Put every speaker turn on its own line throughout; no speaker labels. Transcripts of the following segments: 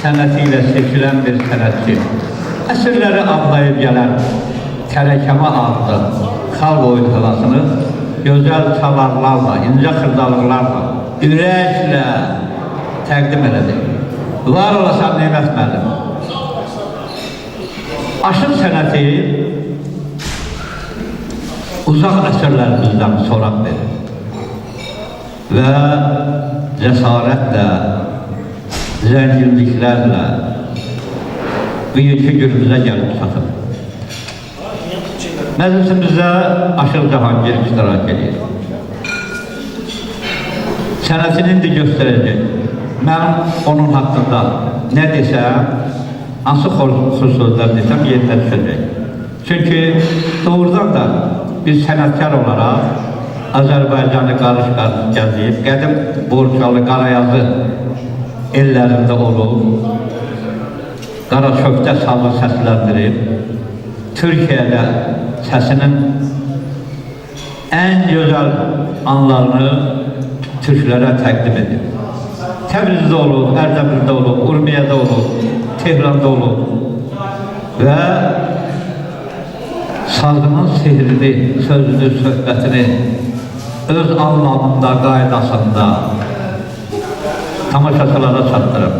sənətiyle seçilen bir sənətçi. Əsrləri adlayıb gələn Tərəkəmə adlı xalq oyun havasını gözəl çalarlarla, incə xırdalıqlarla, ürəklə təqdim elədi. Var olasan Nemət müəllim. Aşıq sənəti uzaq əsrlərimizdən soraq verir və cəsarətlə, zənginliklərlə bugünkü günümüzə gəlib çatır. Məclisimizdə Aşıq Cahangir iştirak edir. Sənətini indi göstərəcək. Mən onun haqqında nə desəm, hansı xüsuslar desəm yerinə düşəcək. Çünki doğrudan da biz sənətkar olaraq Azərbaycanı qarış-qarış gəziyib, qədim Borçalı, Qarayazı ellərində olub, Qaraçökdə sazı səsləndirib, Türkiyədə səsinin ən gözəl anlarını türklərə təqdim edib. Təbrizdə olub, Ərdəbildə olub, Urmiyədə olub, Tehranda olub və sazının sehrini, sözünü, söhbətini öz anlamında, qaydasında tamaşaçılara çatdırıb.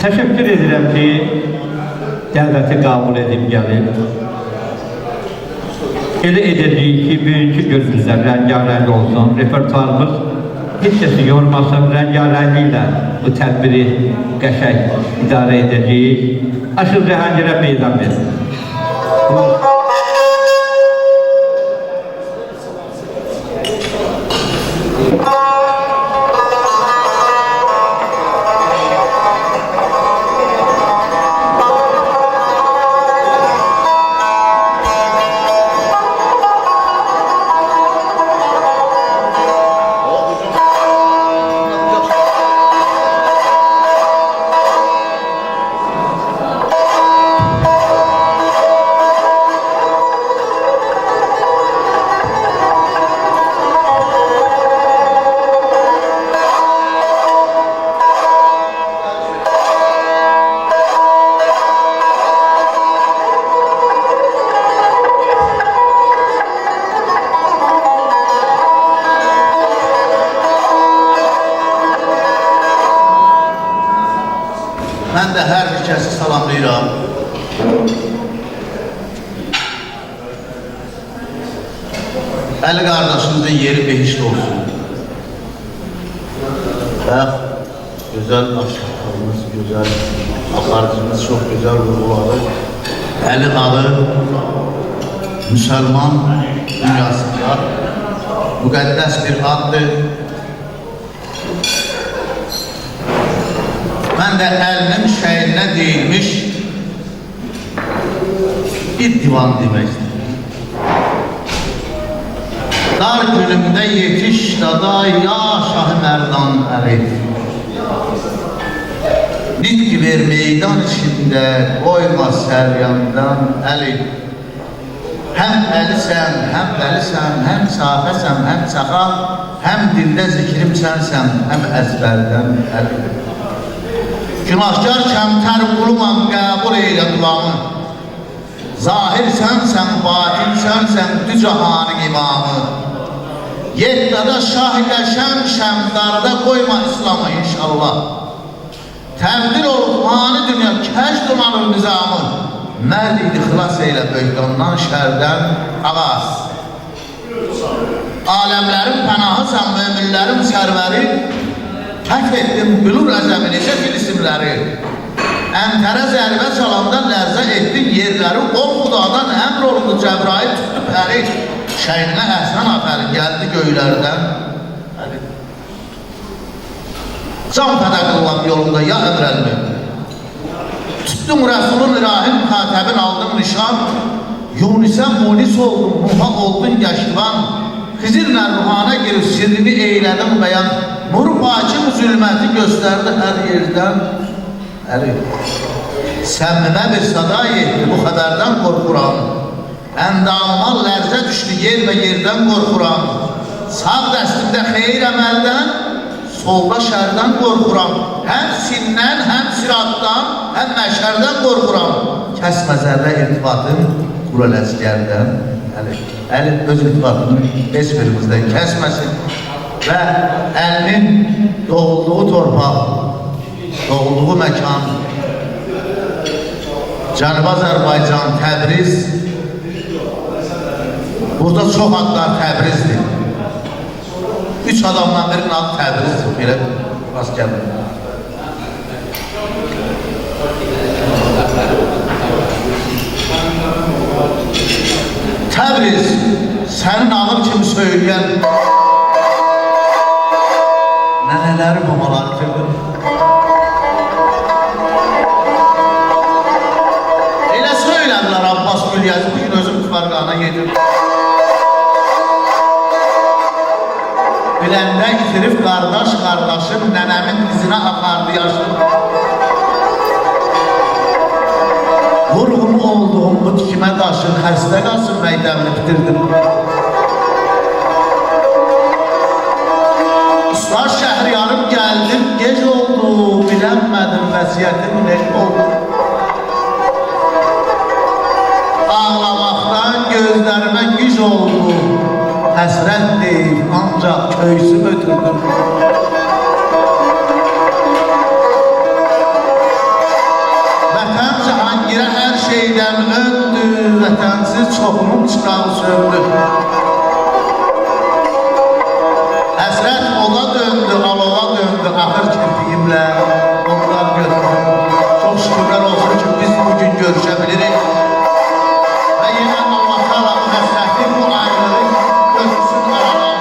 Təşəkkür edirəm ki, dəvəti qəbul edib gəlib. Elə edəcəyik ki, bugünkü günümüzdə rəngarəng olsun, repertuarımız heç kəsi yormasın, rəngarəngliklə bu tədbiri qəşəng idarə edəcəyik. Aşıq Cahangirə meydan verir.
Mən də hər bir kəsi salamlayıram. Əli qardaşımızın yeri behişli olsun. Və gözəl aşıqlarımız, gözəl aparıcımız çox gözəl vurguları. Əli adı Müsəlman dünyasında müqəddəs bir addır. Mən də əlinin şəhrinə deyilmiş bir divan demək istəyirəm. Dar günümdə yetiş dada ya Şah-ı Mərdan əli. Nitq ver meydan içində qoyma səryandan əli. Həm əlisən, həm dəlisən, həm safəsən, həm çaxa, həm dildə zikrim sənsən, həm əzbərdən əli. Günahkar kəmtər qulumam, qəbul eylə duamı. Zahir sənsən, batin sənsən, dü cahanın imamı. Yeddada şah qəşəm, şəmdarda qoyma İslamı inşallah. Təbdil olub mani dünya, kəş dolanır nizamı. Mərd idi xilas eylə böhtandan, şərdən ağaz. Aləmlərin pənahısan, möminlərin sərvəri. Hək etdim, bülur əzəmi necə filisimləri. Əntərə zərbə çalanda lərzə etdin yerləri. Ol xudadan əmr olundu, Cəbrail tutdu pəri. Şəhrinə Əhsən afəri gəldi göylərdən. Can fədə qıllam yolunda ya əmrəlmi. Tutdum Rəsulun İrahim xətəbin aldım nişan. Yunisə munis oldum, Nuha oldun yaşıvan. Xizirlə ruhana girib sirrini eylədim bəyan. Nur hakim zülməti göstərdi hər yerdən. Səmmimə bir sada yetdi, bu xəbərdən qorxuram. Əndamıma lərzə düşdü yer və yerdən qorxuram. Sağ dəstimdə xeyir əməldən, solda şərdən qorxuram. Həm sindən, həm siratdan, həm məşərdən qorxuram. Kəsmə zərrə irtibatın Qural Əsgərdən. Əli öz irtibatını heç birimizdən kəsməsin. Və əlinin doğulduğu torpaq, doğulduğu məkan, Cənubi Azərbaycan, Təbriz. Burada çox adlar Təbrizdir. 3 adamdan birinin adı Təbrizdir. Belə rast gəlmir. Təbriz, sənin ağır kimi söyləyən nənələri babalarıdır. Elə söylədilər Abbas Gülyazı, bugün özüm küfarqana gedir. Biləndə itirif qardaş qardaşım, nənəmin izinə axardı yaşım. Vurğun olduğum bu tikimə daşın, xəstə qalsın məydəmini bitirdim. Ustad Şəhriyarım gəldim, gec oldu, bilənmədim vəsiyyətim ne oldu. Ağlamaqdan gözlərimə güc oldu, həsrət deyib, ancaq köysüm ötürdüm. Vətən Cahangirə hər şeydən öndü, vətənsiz çoxunun çırağı söndü. Həsrət oda döndü, alova döndü, axır kirpiyimlə onlar gördüm. Çox şükürlər olsun ki, biz bugün görüşə bilirik. Və yenə Allah təala bu həsrəti, bu ayrılığı götürsün aradan.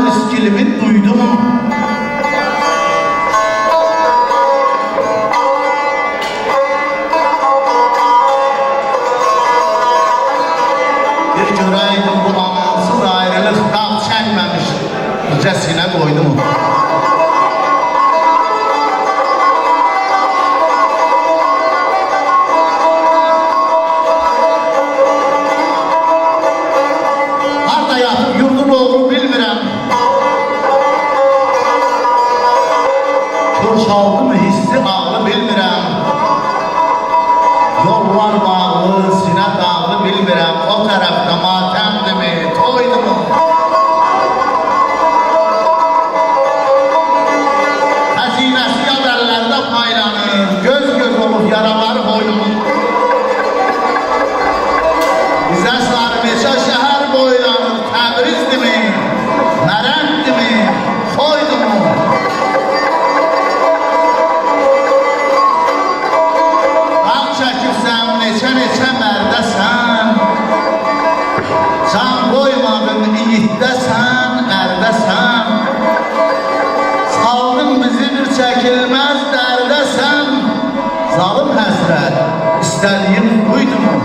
Miskilimi duydum. Bir görəydim bu amansız ayrılıq dağ çəkməmiş, nicəsinə qoydum. Harda yatıb yurdun oğlu bilmirəm. Çaldı mı qoymadın iyitdəsən, ərdəsən. Saldın bizi bir çəkilməz dərdəsən. Zalım həsrət, istədiyim buydu mu?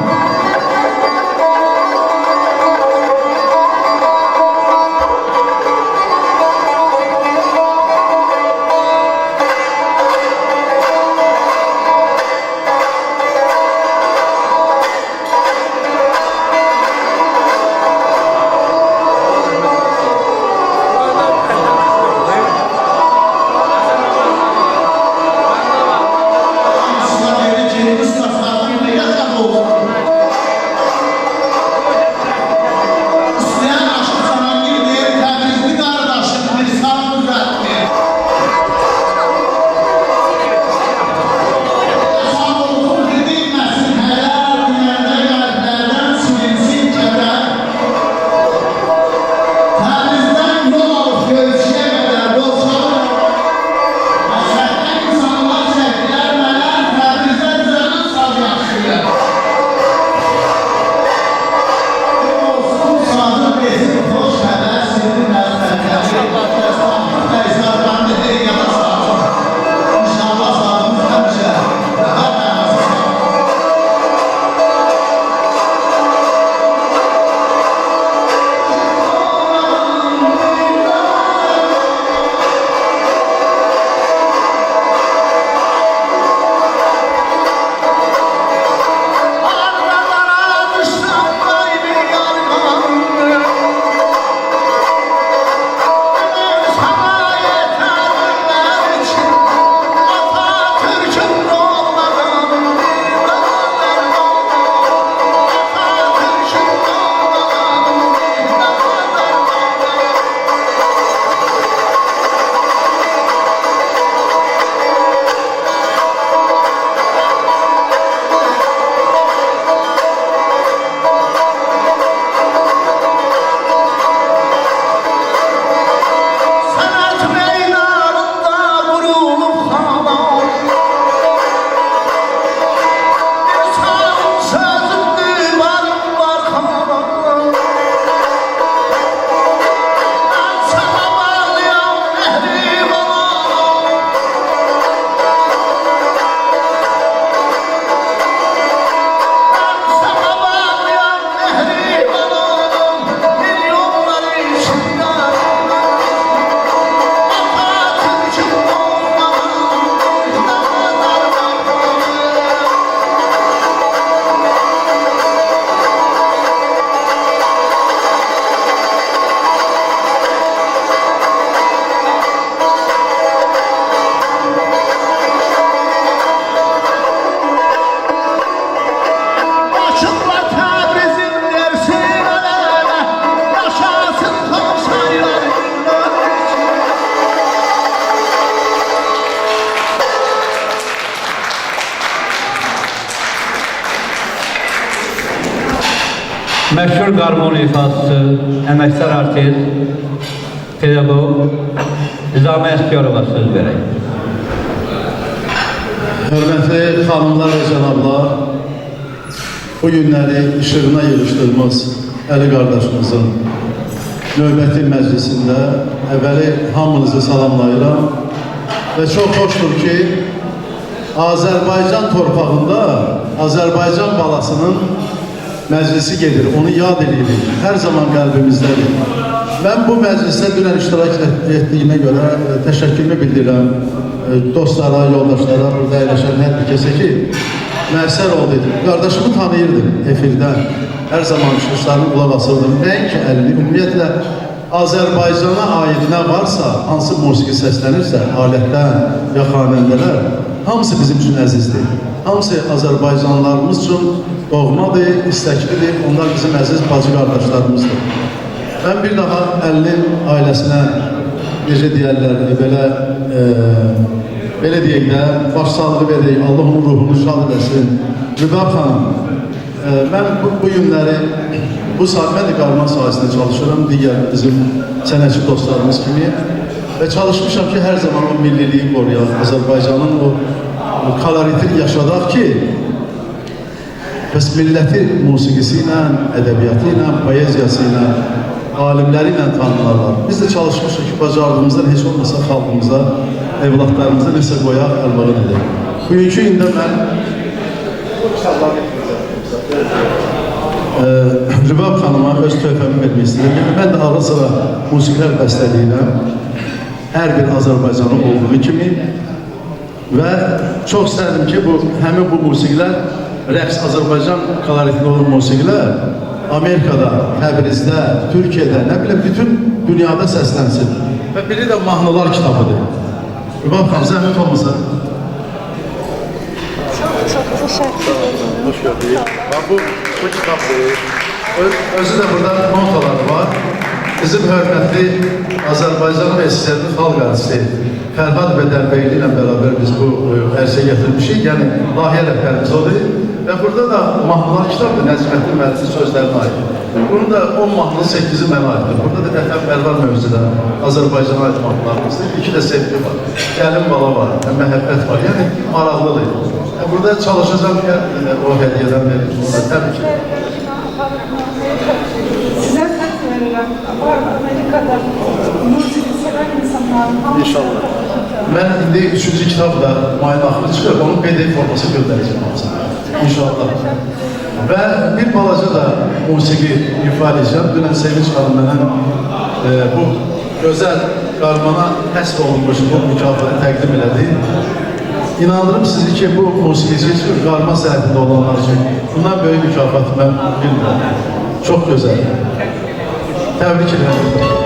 Məşhur qarmon ifasısı, əməkdar artist, pedagog Nizami Əsgərova söz verək.
Hörmətli xanımlar və cənablar, bu günləri işığına yığışdırmaz Əli qardaşımızın növbəti məclisində əvvəli hamınızı salamlayıram və çox xoşdur ki, Azərbaycan torpağında Azərbaycan balasının məclisi gedir, onu yad edirik, hər zaman qəlbimizdədir. Mən bu məclisdə dünən iştirak etdiyimə görə təşəkkürümü bildirirəm dostlara, yoldaşlara, burada əyləşən hər bir kəsə ki, müəssər oldu. Qardaşımı tanıyırdım efirdən, hər zaman çıxışlarını qulaq asırdım. Nəinki əlini, ümumiyyətlə Azərbaycana aid nə varsa, hansı musiqi səslənirsə, alətdən ya xanəndələr, hamısı bizim üçün əzizdir. Hamısı Azərbaycanlarımız üçün doğmadır, istəklidir, onlar bizim əziz bacı qardaşlarımızdır. Mən bir daha Əlinin ailəsinə, necə deyərlər, belə deyək də, başsağlığı verək, Allah onun ruhunu şad edəsin. Rübab xanım, mən bu günləri, bu saat mən də qarman sahəsində çalışıram, digər bizim sənətçi dostlarımız kimi və çalışmışam ki, hər zaman o milliliyi qoruyaq, Azərbaycanın o koloritini yaşadaq ki, bəs milləti musiqisi ilə, ədəbiyyatı ilə, poeziyası ilə alimləri ilə tanınarlar. Biz də çalışmışıq ki, bacardığımızdan heç olmasa xalqımıza, evlatlarımıza nəsə qoyaq, əlvarın edək. Bugünkü gündə mən Rübab xanıma öz töhfəmi vermək istəyirəm. Yəni, mən də ara sıra musiqilər bəstəliyirəm. Hər bir Azərbaycanlı olduğu kimi və çox istərdim ki, həmin bu musiqilər, rəqs Azərbaycan koloritli olan musiqilər Amerikada, Təbrizdə, Türkiyədə, nə biləm, bütün dünyada səslənsin. Və biri də mahnılar kitabıdır. Rübab xanım, zəhmət olmasa.
Çok teşekkür ederim.
Hoş gördük. Bak bu kitabdır. Özü də burada notaları var. Bizim hörmətli Azərbaycanın SSR-nin xalq artisti Fərhad Bədəlbeyli ilə beraber biz bu ərsə gətirmişik. Yəni, layihə rəhbərimiz odur. Və burada da mahnılar kitabdır, Nəcməddin müəllimin sözlərinə aid. Bunun da 10 mahnı 8-i mənə aiddir. Burada da Vətən Pərvar mövzuda Azərbaycana aid mahnılarımızdır. 2 də sevgi var, gəlin bala var, məhəbbət var. Yəni, maraqlıdır. Burada çalışacağım ki, o hədiyyədən verir. Təbii ki.
Size söz veririm. Var Amerika'da müziği seven insanların
İnşallah. Mən indi 3-cü kitab da mayın axırı çıxır, onun PDF forması göndərəcəm hamısına. İnşallah. Və bir balaca da musiqi ifa edəcəm. Dünən Sevinç xanım mənə bu gözəl qarmana həsb olunmuş bu mükafatı təqdim elədi. İnandırım sizi ki, bu musiqici qarma sənətində olanlar üçün bundan böyük mükafatı mən bilmirəm. Çox gözəl. Təbrik edirəm.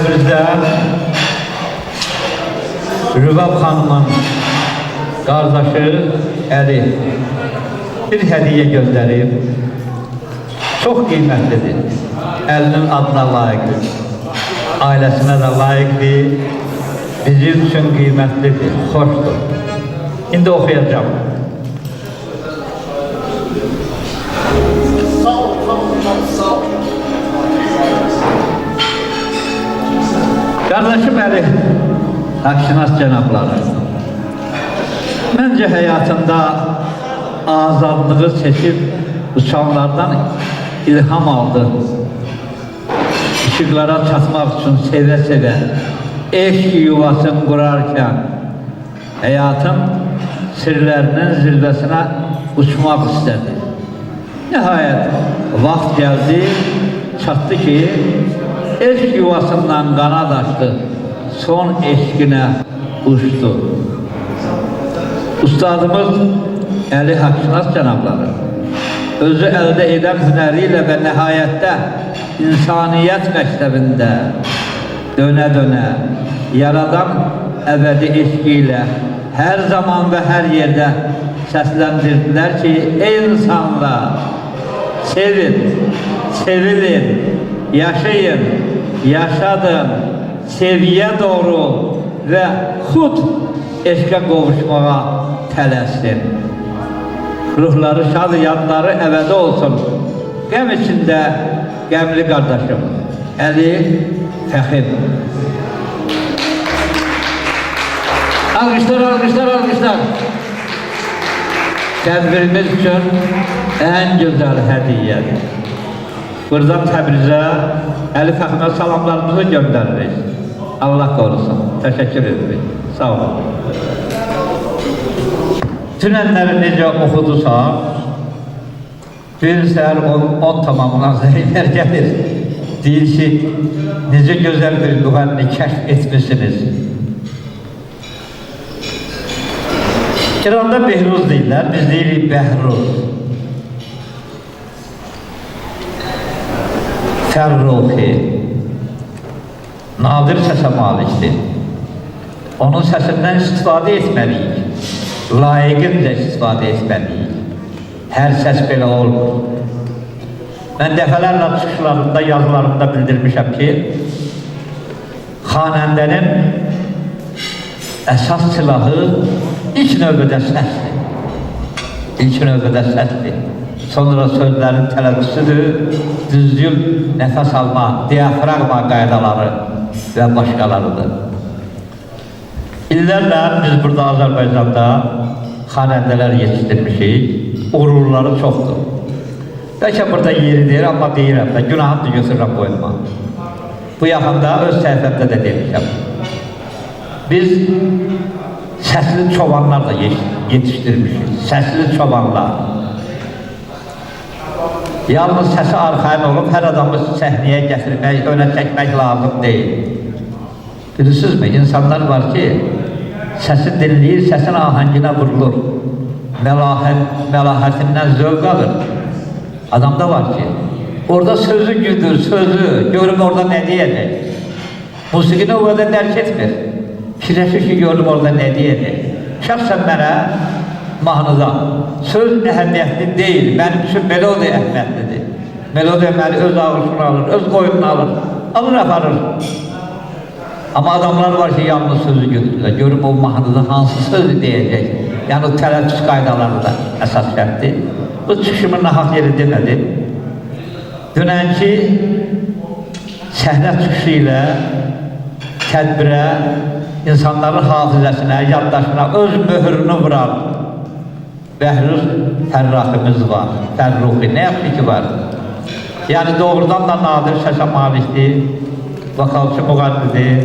Təbrizdə Rübab xanımın qardaşı Əli bir hədiyyə göndərib. Çox qiymətlidir. Əlinin adına layiqdir. Ailəsinə də layiqdir. Bizim üçün qiymətlidir, xoşdur. İndi oxuyacağım. Qardaşım Əli, Haqşinas cənabları, məncə həyatında azadlığı seçib uçanlardan ilham aldı. İşıqlara çatmaq üçün sevə-sevə eşq yuvasını qurarkən həyatın sirlərinin zirvəsinə uçmaq istədi. Nəhayət, vaxt gəldi, çatdı ki, eşq yuvasından qanad açdı, son eşqinə uçdu. Ustadımız Əli Haqşinas cənabları özü əldə edən hünəri ilə və nəhayətdə insaniyyət məktəbində dönə-dönə yaradan əbədi eşqi ilə hər zaman və hər yerdə səsləndirdilər ki, ey insanlar, sevin, sevilin, yaşayın, yaşadın, seviyə doğru və xud eşqə qovuşmağa tələsin. Ruhları şad, yadları əbədi olsun. Qəm içində qəmli qardaşım Əli Fəxir. Alqışlar, alqışlar, alqışlar. Tədbirimiz üçün ən gözəl hədiyyədir. Buradan Təbrizə Əli Fəxrimə salamlarımızı göndəririk. Allah qorusun. Təşəkkür edirik. Sağ olun. Dünənləri necə oxudusa, bir səhər 10 tamamına zəynlər gəlir. Deyir ki, necə gözəl bir müğənni kəşf etmişsiniz. İranda Behruz deyirlər, biz deyirik Bəhruz. Fərruxi, nadir səsə malikdir. Onun səsindən istifadə etməliyik. Layiqinlə istifadə etməliyik. Hər səs belə olmur. Mən dəfələrlə çıxışlarımda, yazılarımda bildirmişəm ki, xanəndənin əsas silahı ilk növbədə səsdir. İlk növbədə səsdir. Sonra sözlərin tələbbüsüdür, düzgün nəfəs alma, diafragma qaydaları və başqalarıdır. İllərlə biz burada Azərbaycanda xanəndələr yetişdirmişik, uğurları çoxdur. Bəlkə burada yeridir, amma deyirəm də, günahını da götürürəm boynuma. Bu yaxında öz səhifəmdə də demişəm. Biz səsli çobanlar da yetişdirmişik, səsli çobanlar. Yalnız səsi arxain olub, hər adamı səhnəyə gətirmək, önə çəkmək lazım deyil. Bilirsizmi, insanlar var ki, səsi dinləyir, səsin ahənginə vurulur. Məlahətindən zövq alır. Adamda var ki, orada sözü güdür, sözü, görüm orada nə deyəcək. Musiqini o qədər dərk etmir. Fikirləşir ki, görüm orada nə deyəcək. Şəxsən mənə mahnıda söz əhəmiyyətli deyil, mənim üçün melodiya əhəmiyyətlidir. Melodiya məni öz ağrısını alır, öz qoyununu alır, aparır. Amma adamlar var ki, yalnız sözü götürürlər. Görüm o mahnıda hansı sözü deyəcək. Yəni o tələffüz qaydaları da əsas şərtdir. Bu çıxışımın nahaq yeri demədim. Dünənki səhnə çıxışı ilə tədbirə, insanların hafizəsinə, yaddaşına öz möhürünü vuran Bəhruz Fərraximiz var. Fərruxi nə yaxşı ki var. Yəni doğrudan da nadir səsə malikdir, vokalçı müğənnidir.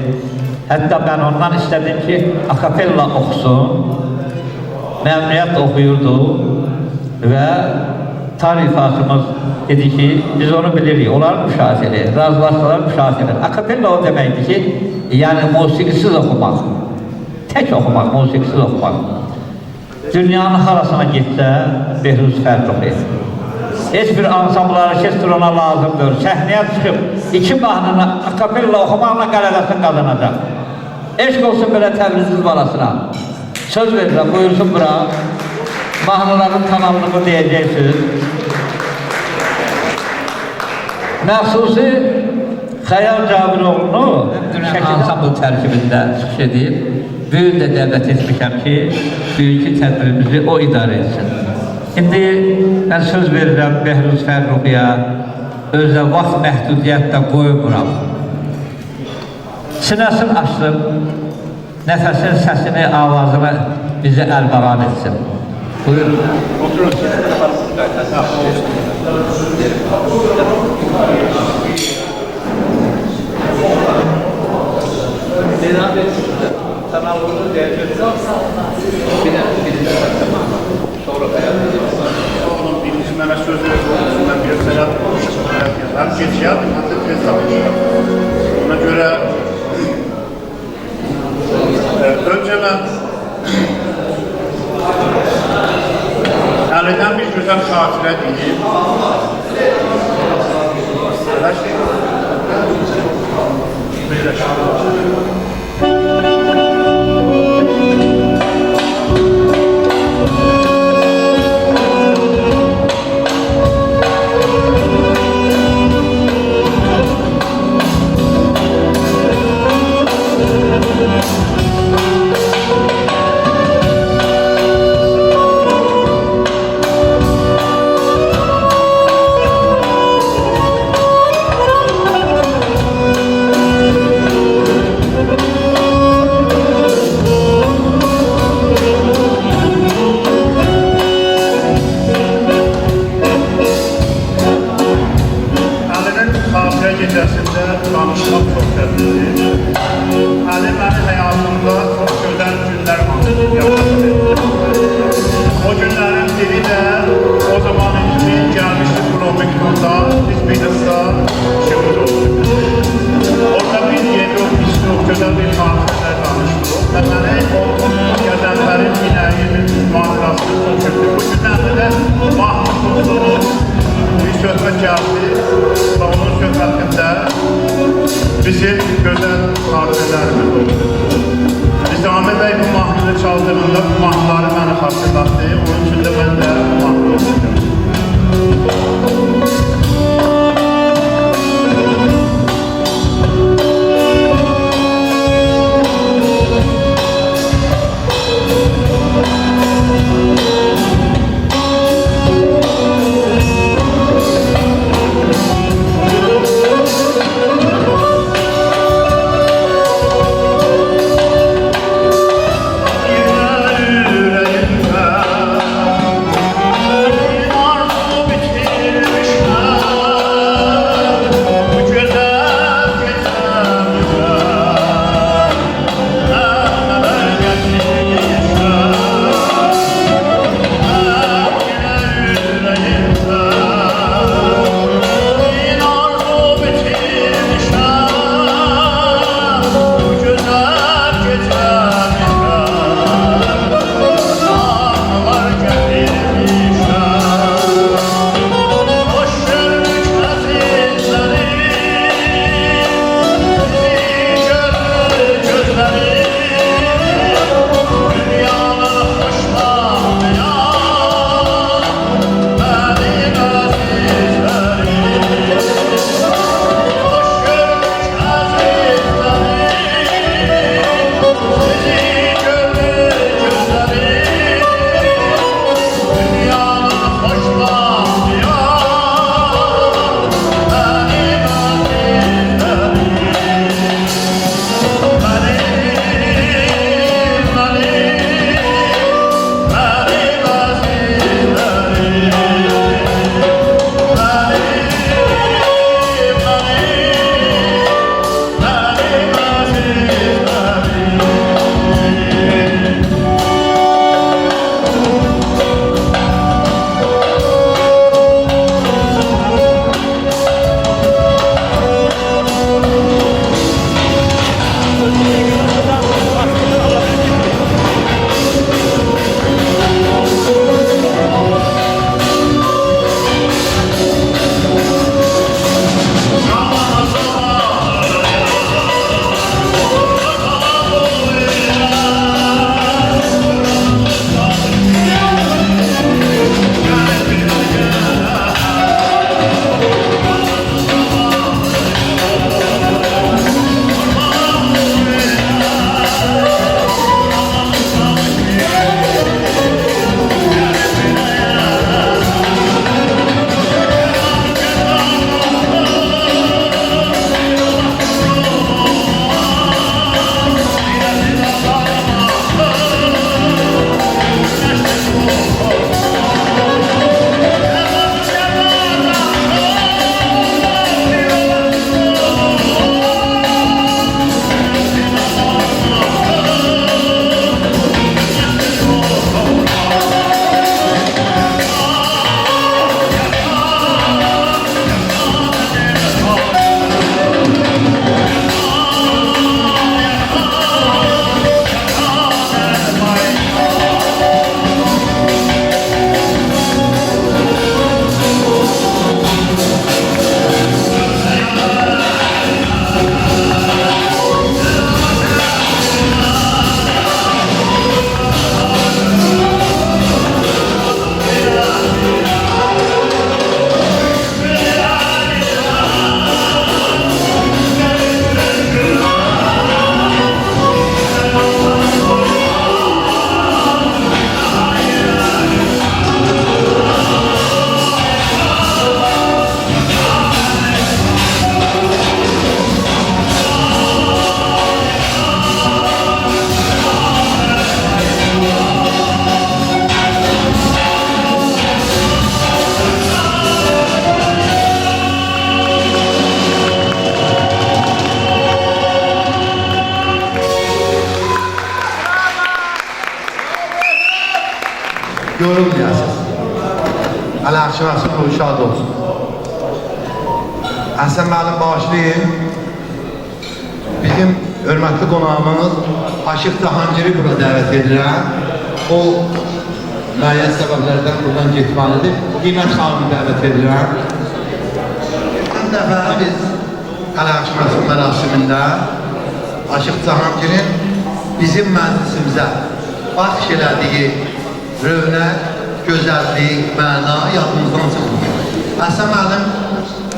Hətta mən ondan istədim ki, akapella oxusun. Məmnuniyyət oxuyurdu və tarifatımız dedi ki, biz onu bilirik, onlar müşahidəli, razılaşsalar müşahidəli. Akapella o deməkdir ki, yəni musiqisiz oxumaq, tək oxumaq, musiqisiz oxumaq. Dünyanın harasına getsə, Bəhruz Fərruxi. Heç bir ansambl orkestr ona lazımdır. Səhnəyə çıxıb 2 mahnını akapella oxumaqla qələbəsin qazanacaq. Eşq olsun belə Təbrizli balasına. Söz verirəm, buyursun bura. Mahnıların tamamlığını deyəcəksiniz. Məxsusi Xəyal Cabiroğlu'nu Şəkil ansambl tərkibində çıxış edib, büyük də dəvət etmişəm ki, bugünkü tədbirimizi o idarə etsin. İndi mən söz verirəm Bəhruz Fərruxiyə, özə vaxt məhdudiyyətdə qoymuram. Sinəsini açsın, nəfəsin səsini, avazını bizi əlbaran etsin. Buyurun.
Oğlum birinci mənə söz verir, mən bir sənət hem geçiyat, hem de tez çalışıyorum. Ona göre önce ben Əlidən bir güzel şairə deyim. Her şey böyle gecəsində danışmaq çox təbrizdir. Əli məni həyatımda çox gözəl günlər yaşadı. O günlərin biri də o zaman için gəlmişdi Bloomington'da, biz bir ıssa şehir olduk. Orada bir yeni ofisli, gözəl bir konsertlər danışdıq. Və mənə o gəzənlərin binəyi manirasını çok kötü. Bu günlərdə də Mahmudluğun bir söhbət gəldi və onun söhbətində bizim gözəl xatirələrimiz oldu. Nizami bəy bu mahnını çaldığında bu mahnıları mənə xatırlatdı, onun üçün də mən də bu mahnını oxuyacağım. Yüreğimde
yorulmayasınız. Əlaqşinasın ruhu şad olsun. Həsən müəllim bağışlayın. Bizim hörmətli qonağımız Aşıq Cahangiri bura dəvət edirəm. O müəyyən səbəblərdən buradan getməlidir. Qiymət xanımı dəvət edirəm. Geçən dəfə biz əlaqşinasın mərasimində Aşıq Cahangirin bizim məclisimizə baxış elədiyi rövnək, gözəllik, məna yadımızdan çıxmır. Həsən müəllim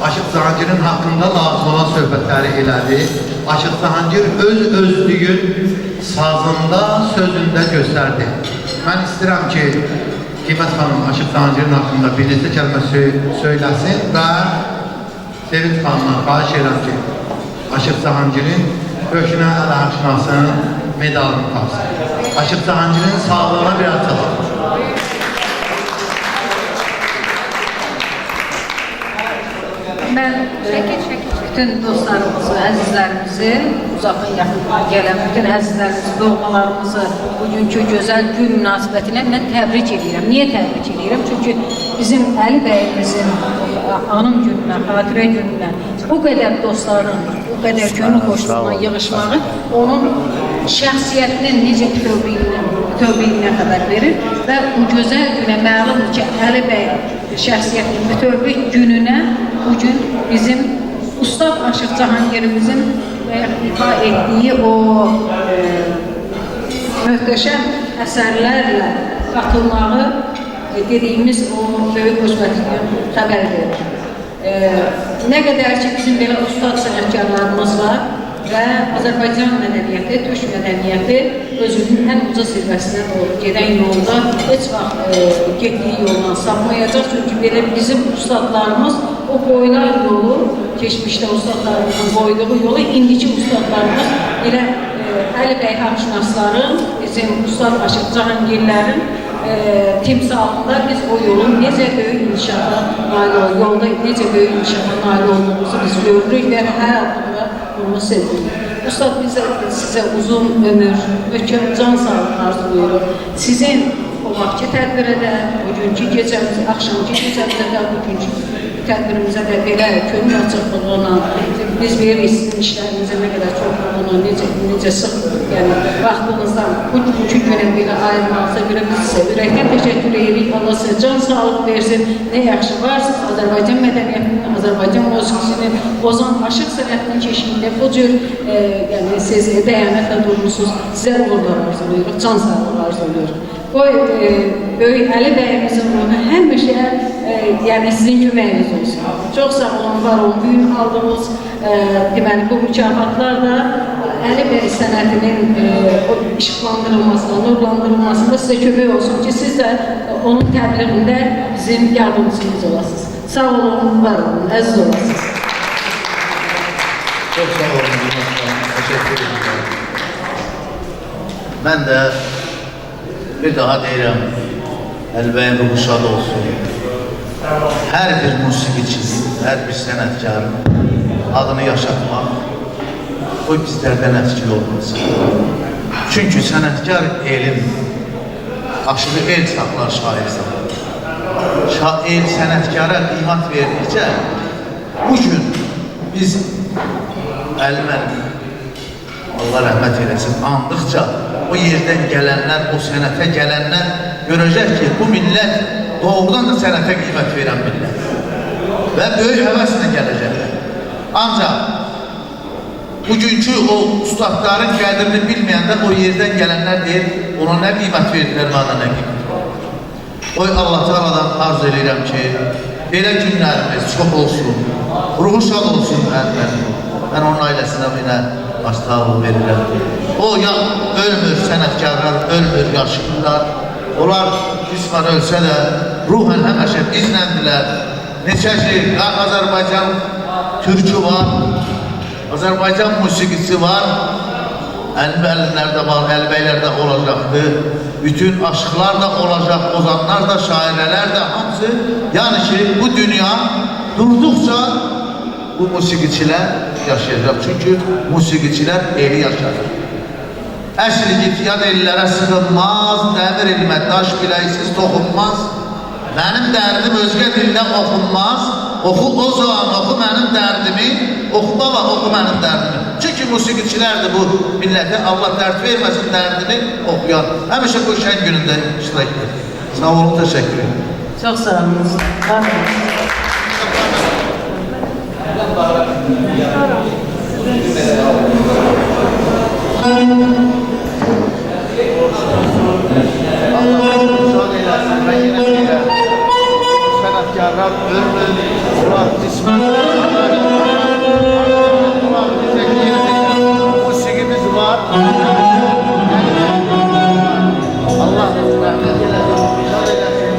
Aşıq Cahangirin haqqında lazım olan söhbətləri elədi. Aşıq Cahangir öz-özlüyün sazında, sözündə göstərdi. Mən istəyirəm ki, Qiymət xanım Aşıq Cahangirin haqqında bir neçə kəlmə söyləsin və Sevinç xanımdan xahiş edirəm ki, Aşıq Cahangirin Höknə Əlaqşinasının medalını tapsın. Aşıq Cahangirin sağlığına biraz çalışın.
Mən bütün dostlarımızı, əzizlərimizi, uzaqdan yaxından gələn bütün əzizlərimizi, doğmalarımızı bugünkü gözəl gün münasibətinə mən təbrik edirəm. Niyə təbrik edirəm? Çünki bizim Əli bəyimizin anım gününə, xatirə gününə bu qədər dostların, bu qədər könül xoşluğuna yığışmağı onun şəxsiyyətinin necə bütövlüyünə xəbər verir və bu gözəl günə məlumdur ki, Əli bəy şəxsiyyətinin bütövlük gününə bugün bizim Ustad Aşıq Cahangirimizin ifa etdiyi o möhtəşəm əsərlərlə qatılmağı dediyimiz o böyük xoşbəxtlikdən xəbər verir. Nə qədər ki, bizim belə ustad sənətkarlarımız var və Azərbaycan mədəniyyəti, Türk mədəniyyəti özünün ən uca zirvəsinə doğru gedən yolda heç vaxt getdiyi yoldan sapmayacaq. Çünki belə bizim ustadlarımız o boylar yolu, keçmişdə ustadlarımızın qoyduğu yolu, indiki ustadlarımız elə Əli bəy haqşinasların, bizim Ustad Aşıq Cahangirlərin timsalında biz o yolun necə böyük inkişafa nail olduğumuzu, yolda necə böyük inkişafa nail olduğumuzu biz görürük və hər adımda bunu sevirik. Ustad, biz sizə uzun ömür, möhkəm can sağlığı arzulayırıq. Sizin o vaxtki tədbirə də, bugünkü gecəmizə, axşamki gecəmizə də, bugünkü tədbirimizə də belə könül açıqlığına, biz veririk sizin işlərinizə nə qədər çoxluğuna, necə sıx, yəni vaxtınızdan bugünkü günə belə ayırmağınıza görə biz sizə ürəkdən təşəkkür edirik. Allah sizə can sağlıq versin, nə yaxşı varsınız, Azərbaycan mədəniyyətinin, Azərbaycan musiqisinin, Ozan Aşıq sənətinin keşiyində bu cür siz dəyanətlə durmuşsunuz, sizə uğurlar arzuluyuruq, can sağlıq arzuluyuruq. Qoy böyük Əli bəyimizin ruhu həmişə sizin köməyiniz olsun. Çox sağ olun, var olun. Bugün aldığımız bu mükafatlar da Əli bəy sənətinin işıqlandırılmasına, nurlandırılmasında sizə kömək olsun ki, siz də onun təbliğində bizim yardımcımız olasınız. Sağ olun, var olun, əziz olasınız.
Çok sağ olun. Teşekkür ederim. Ben de bir daha deyirəm, Əlbəyin ruhu şad olsun. Hər bir musiqiçinin, hər bir sənətkarın adını yaşatmaq, o bizlərdən əskil olmasın. Çünki sənətkar elm, aşırı el saxlar, şair saxlar. El sənətkara qiymət verdikcə, bugün biz Əli-mənim, Allah rəhmət eləsin, andıqca o yerdən gələnlər, o sənətə gələnlər görəcək ki, bu millət doğrudan da sənətə qiymət verən millət və böyük həvəslə gələcəklər. Ancaq bugünkü o ustadların qədrini bilməyəndə o yerdən gələnlər deyir, ona nə qiymət verdilər, bana nə qiymət verdilər. Oy Allah Teala'dan arz edirəm ki, belə günlərimiz çox olsun, ruhu şad olsun mənim. Mən onun ailəsinə minə başsağlığı verirəm. O ölmür sənətkarlar, ölmür yaşlılar. Onlar qismən ölsə də ruhən həməşə bizləndirlər. Neçə ki, Azərbaycan türkü var, Azərbaycan musiqisi var. Əlbəylər də var, əlbəylər də olacaqdır. Bütün aşıqlar da olacaq, ozanlar da, şairələr də, hamısı. Yəni ki, bu dünya durduqca bu musiqiçilər yaşayacaq. Çünki musiqiçilər eli yaşadır. Əsr git yad ellərə sığınmaz, dəmir ilmə daş biləksiz toxunmaz. Mənim dərdim özgə dildə oxunmaz. Oxu o zaman, oxu mənim dərdimi, oxu baba, oxu mənim dərdimi. Çünki musiqiçilərdir bu millətə, Allah dərd verməsin dərdini oxuyan. Həmişə bu şən günündə iştirak edir. Sağ olun, təşəkkür ederim.
Çox sağ olun. Var olun.
Allah müsaade eylesin, ben yine deyirəm. Sənətkarlar ömür, Murat İsmail, musiqimiz var. Allah rahmet eylesin, müsaade eylesin.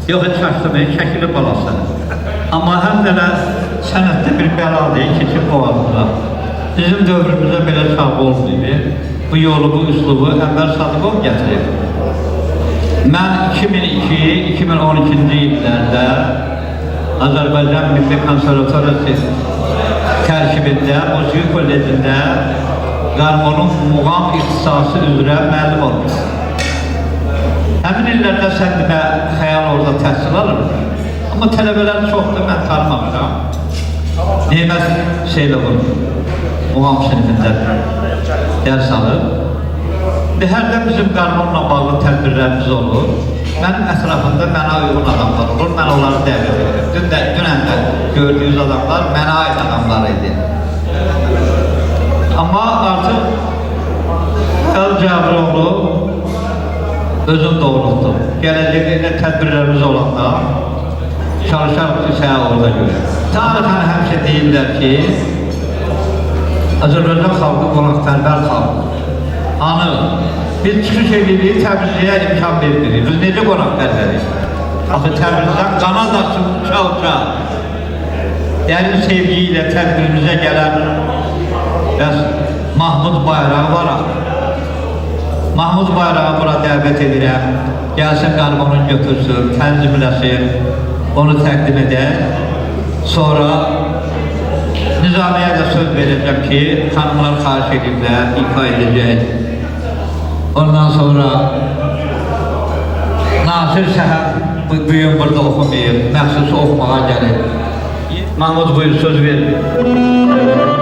Yox, heç çaşdırmayın, şəkili balası. Amma həm də sənətdə bir bəladır, keçib boğazında. Bizim dövrümüzdə belə çağ olmayıb. Bu yolu, bu üslubu Ənvər Sadıqov gətirib. Mən 2002-2012-ci illərdə Azərbaycan Milli Konservatoriyası tərkibində, Musiqi Kollecində qarmonun muğam ixtisası üzrə müəllim olmuşam. Həmin illərdə səndimə xəyal orada təhsil alırmış. Amma tələbələr çoxdur, mən tanımamışam. Nemət Seylovun muğam sinifində dərs alır. Hərdən bizim qarmonla bağlı tədbirlərimiz olur. Mənim ətrafımda mənə uyğun adamlar olur, mən onları dəvət edirəm. Dünən də gördüyünüz adamlar mənə ait adamlar idi. Amma artıq Əl Cəbiroğlu özün doğrultdu. Gələcəkdə tədbirlərimiz olanda çalışarıq ki, sənə orada görək. Tarixən həmişə deyirlər ki, Azərbaycan xalqı qonaqpərvər xalqı. Anı, biz çıxış edirik, Təbrizliyə imkan vermirik. Biz necə qonaqpərvərik? Axı Təbrizdən qanad açıb uça-uça dərin sevgi ilə tədbirimizə gələn Mahmud Bayrağı var. Mahmud Bayrağı bura dəvət edirəm. Gəlsin qarmonun götürsün, tənzimləsin, onu təqdim edək. Sonra Nizamiyə də söz verəcəm ki, xanımlar xahiş ediblər, ifa edəcək. Ondan sonra Nasir Səhəm bu gün burada oxumayıb, məxsus oxumağa gəlir. Mahmud buyur, söz verir.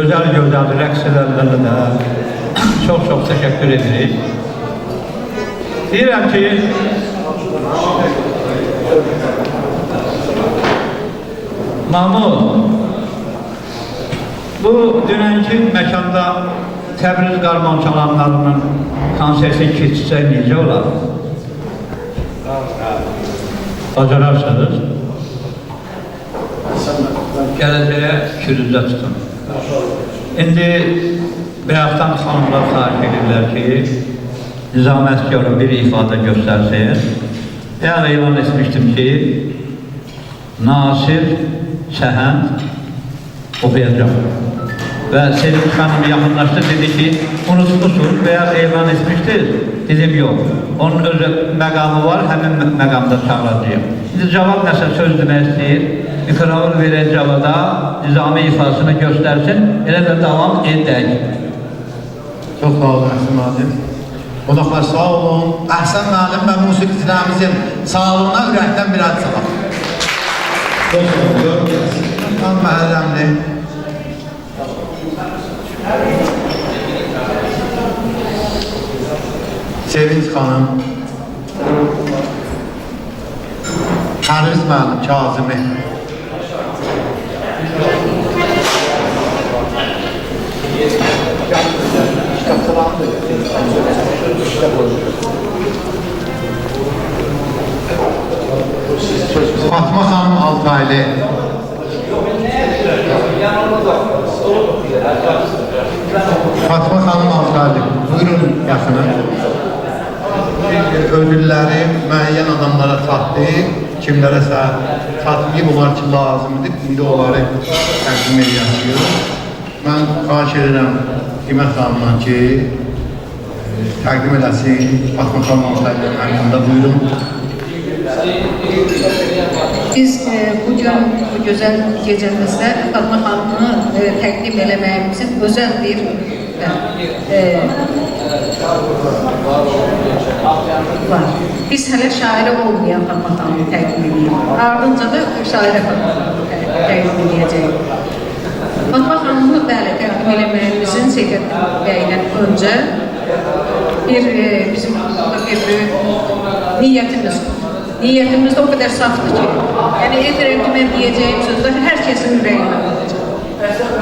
gözəl rəqs edənlərə də çox təşəkkür edirik. Deyirəm ki, Mahmud, bu dünənki məkanda Təbriz qarmon çalanlarının konserti keçsək necə olar? Bacararsınız. Gələcəyə fikrinizdə tutun. İndi bayaqdan xanımlar xahiş edirlər ki, Nizami Əsgərov bir ifadə göstərsin. Yəni elan etmişdim ki, Nasir Səhənd oxuyacaq. Və Sevinç xanım yaxınlaşdı, dedi ki, unutmuşsunuz veya elan etmişdir. Dedim, yox. Onun öz məqamı var, həmin məqamda çağıracağım. İndi cavab nəsə söz demək istəyir. Mikrofon verən cavada Nizami ifasını göstərsin, elə də davam edək.
Çox sağ olun Əhsən müəllim. Qonaqlar sağ olun. Əhsən müəllim və musiqiçilərimizin sağlığına ürəkdən bir ad salaq. Çox sağ olun. Məhərrəmli. Sevinç xanım. Pərviz müəllim, Kazimi. Fatma xanım Altaylı. Fatma xanım Altaylı. Buyurun yaxına. Ödülləri müəyyən adamlara çatdı, kimlərəsə çatmayıb, onlar ki lazımdır, indi onları təqdim edəcəyik. Mən xahiş edirəm Qiymət xanımdan ki, təqdim edəsin, Fatma xanım Altaylı'nın haqqında buyurun.
Biz bugün bu gözəl gecəmizdə Fatma xanımı təqdim eləməyimizin özəl bir var. Biz hələ şairə olmayan Fatma xanımı təqdim edirik. Ardınca da şairə təqdim edəcəyik. Fatma xanımı bəli təqdim eləməyimizin Seyfəddin bəydən öncə bizim bir niyyətimiz var. Niyyətimiz də o qədər safdır ki, yəni edirəm ki, mən deyəcəyim sözlər hər kəsin ürəyinə olacaq.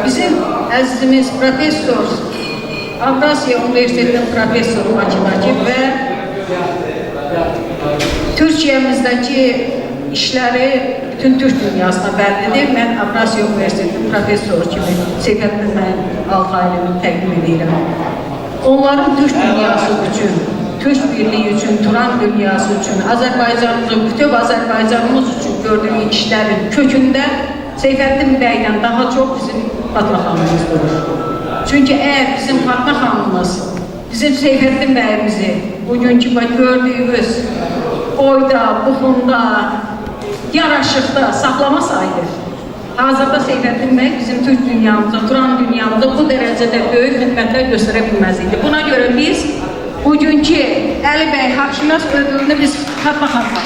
Bizim əzizimiz professor, Avrasiya Universitetinin professoru Bakıdakı və Türkiyəmizdəki işləri bütün Türk dünyasına bəllidir. Mən Avrasiya Universitetinin professoru kimi Seyfəddin Altaylı'nı təqdim edirəm. Onların Türk dünyası üçün, Türk birliği üçün, Turan dünyası üçün, Azərbaycanımızın, bütün Azərbaycanımız üçün gördüyü işlərin kökündə Seyfəddin bəydən daha çox bizim Fatma xanımımız durur. Çünki əgər bizim Fatma xanımımız, bizim Seyfəddin bəyimizi bugünkü gördüyümüz oyda, buxunda, yaraşıqda saxlamasaydı, hazırda Seyfəddin bəy bizim Türk dünyamıza, Turan dünyamıza bu dərəcədə böyük xidmətlər göstərə bilməzdi. Buna görə biz bugünkü Əli bəy Haqşinas ödülünü biz Fatma xanıma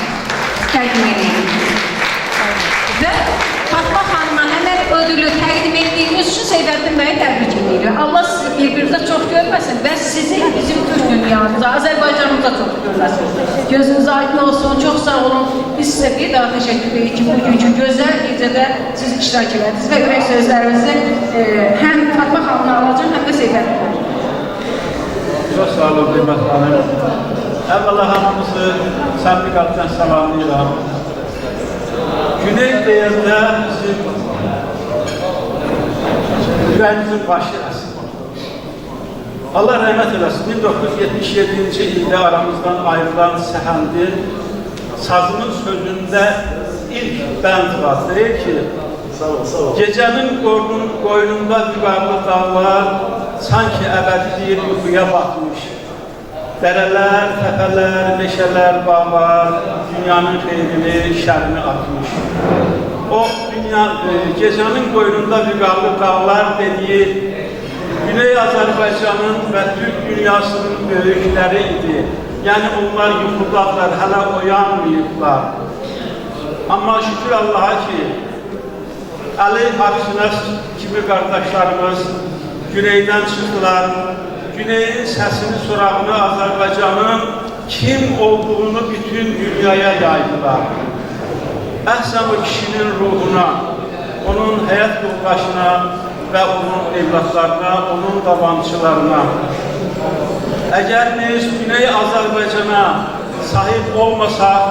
təqdim edirik. Və Fatma xanıma həmən ödülü təqdim etdiyimiz üçün Seyfəddin bəyi təbrik edirik. Allah sizi bir-birinizə çox görməsin və sizi bizim Türk dünyamıza, Azərbaycanımıza çox görməsin. Gözünüz aydın olsun, çox sağ olun. Biz sizə bir daha təşəkkür edirik ki, bugünkü gözəl gecədə siz iştirak edədiniz və ürək sözlərinizi həm Fatma xanımla alacaq, həm də Seyfəddin bəy.
Çox sağ olun, Qiymət xanım. Əvvəla hamımızı səmimi qəlbdən salamlayıram. Güney deyəndə bizim ürəyimizin başı əsil. Allah rəhmət eləsin, 1977-ci ildə aramızdan ayrılan Səhəndin sazının sözündə ilk bənd var. Deyir ki, gecənin qoynunda vüqarlı dağlar sanki əbədidir yuxuya batmış. Dərələr, təpələr, meşələr, bağlar dünyanın xeyrini, şərini atmış. O gecənin qoynunda vüqarlı dağlar dediyi Güney Azərbaycanın və Türk dünyasının böyükləri idi. Yəni onlar yuxudadlar, hələ oyanmayıblar. Amma şükür Allaha ki, Əli Haqşinas kimi kimi qardaşlarımız Güneydən çıxdılar. Güneyin səsini, sorağını Azərbaycanın kim olduğunu bütün dünyaya yaydılar. Əhsən o kişinin ruhuna, onun həyat yoldaşına və onun evlatlarına, onun davamçılarına. Əgər biz Güney Azərbaycana sahib olmasaq,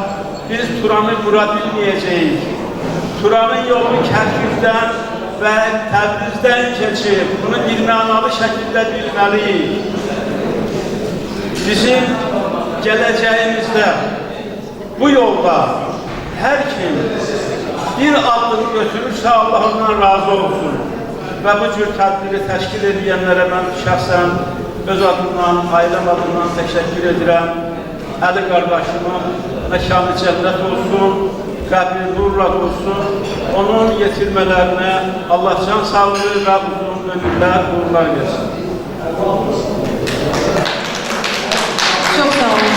biz Turanı qura bilməyəcəyik. Turanın yolu Kərkükdən və Təbrizdən keçib, bunu birmənalı şəkildə bilməliyik. Bizim gələcəyimizdə bu yolda hər kim bir addım götürürsə Allah'ından razı olsun. Və bu cür tədbiri təşkil edənlərə mən şəxsən öz adımdan, ailəm adından təşəkkür edirəm. Əli qardaşımın məkanı cənnət olsun, qəbri nurla olsun. Onun yetirmələrinə Allah can sağlığı və uzun ömürlər, uğurlar versin.
Çox sağ olun.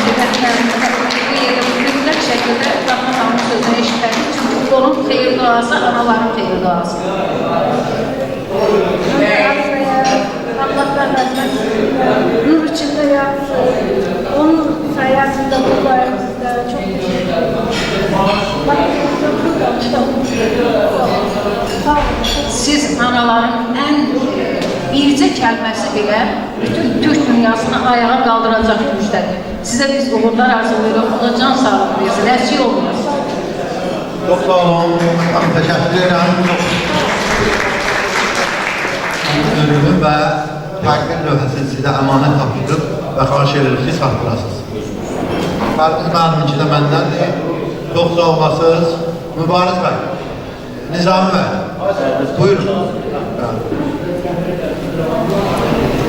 Mütləq şəkildə Rahman xanımın sözünü eşitmək üçün onun xeyir duası, anaların xeyir duası.
Allah rəhmət nur içində yatsın. Onun sayəsində bu bayramda çox
Siz anaların ən bircə kəlməsi belə bütün Türk dünyasını ayağa qaldıracaq gücdədir. Sizə biz uğurlar arzulayırıq, ona can sağlığı versin, əksik olmasın.
Çox sağ olun, təşəkkür edirəm. Ürünüm və təqdim lövhəsini sizə əmanət tapışdırıb və xahiş edirik ki, saxlayasınız. Fərqiniz mənimki də məndəndir. Çox sağ olasınız. Mübariz bəy, Nizami bəy, buyurun.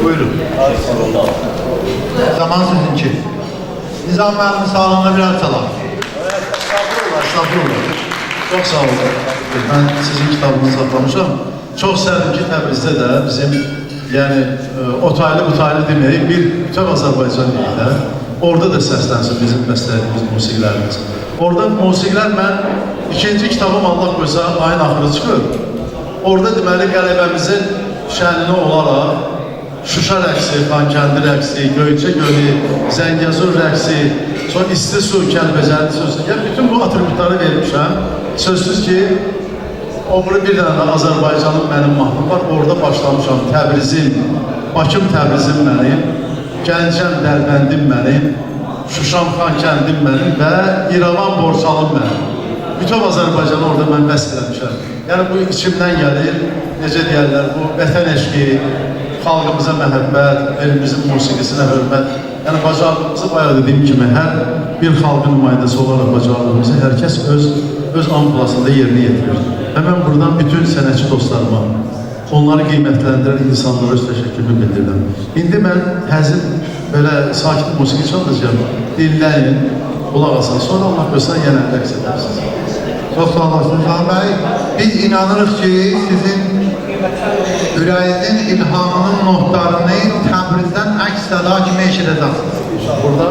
Buyurun. Zaman sizinki. Nizami bəyin sağlığına birer çalar.
Estağfurullah. Çox sağ olun. Mən sizin kitabınızı saxlamışam. Çox sevdim ki, Təbrizdə də bizim, yəni otaylı deməyək, bir bütöv Azərbaycan deyil. Orada da səslənsin bizim məsləhətimiz, musiqilərimiz. Orada musiqilər mən ikinci kitabım Allah qoysa ayın axırı çıxır. Orada deməli qələbəmizin şənini olaraq Şuşa rəqsi, Xankəndi rəqsi, Göyçə gölü, Zəngəzur rəqsi, sonra İsti su, Kəlbəcəri sözü. Yəni bütün bu atributları vermişəm. Sözsüz ki, o bir dənə də Azərbaycanın mənim mahnım var. Orada başlamışam. Təbrizim, Bakım Təbrizim mənim, Gəncəm Dərbəndim mənim, Şuşam Xankəndim mənim və İrəvan Borçalım mənim. Bütün Azərbaycanı orada mən vəsb eləmişəm. Yəni bu içimdən gəlir, necə deyərlər, bu vətən eşqi, xalqımıza məhəbbət, elimizin musiqisinə hörmət. Yəni bacardığımızı bayağı dediyim kimi hər bir xalqın nümayəndəsi olaraq bacardığımızı hər kəs öz amplasında yerini yetirir. Və mən buradan bütün sənətçi dostlarıma, onları qiymətləndirən insanlara öz təşəkkürümü bildirirəm. İndi mən həzin belə sakit musiqi çalacağım, dinləyin, qulaq asın, sonra Allah qoysan yenə rəqs edərsiniz.
Çox sağ olasınız Nizami bəy. Biz inanırıq ki, sizin ürəyinizin ilhamının notlarını Təbrizdən əks-səda kimi eşidəcəksiniz.
Burada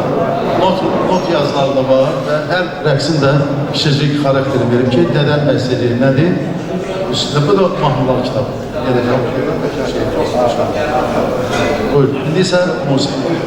not yazıları da var və hər rəqsin də kişicik xarakteri verir ki, nədən bəhs edir, nədir? Üstündə bu da mahnılar kitabı. Buyurun, indi isə musiqi.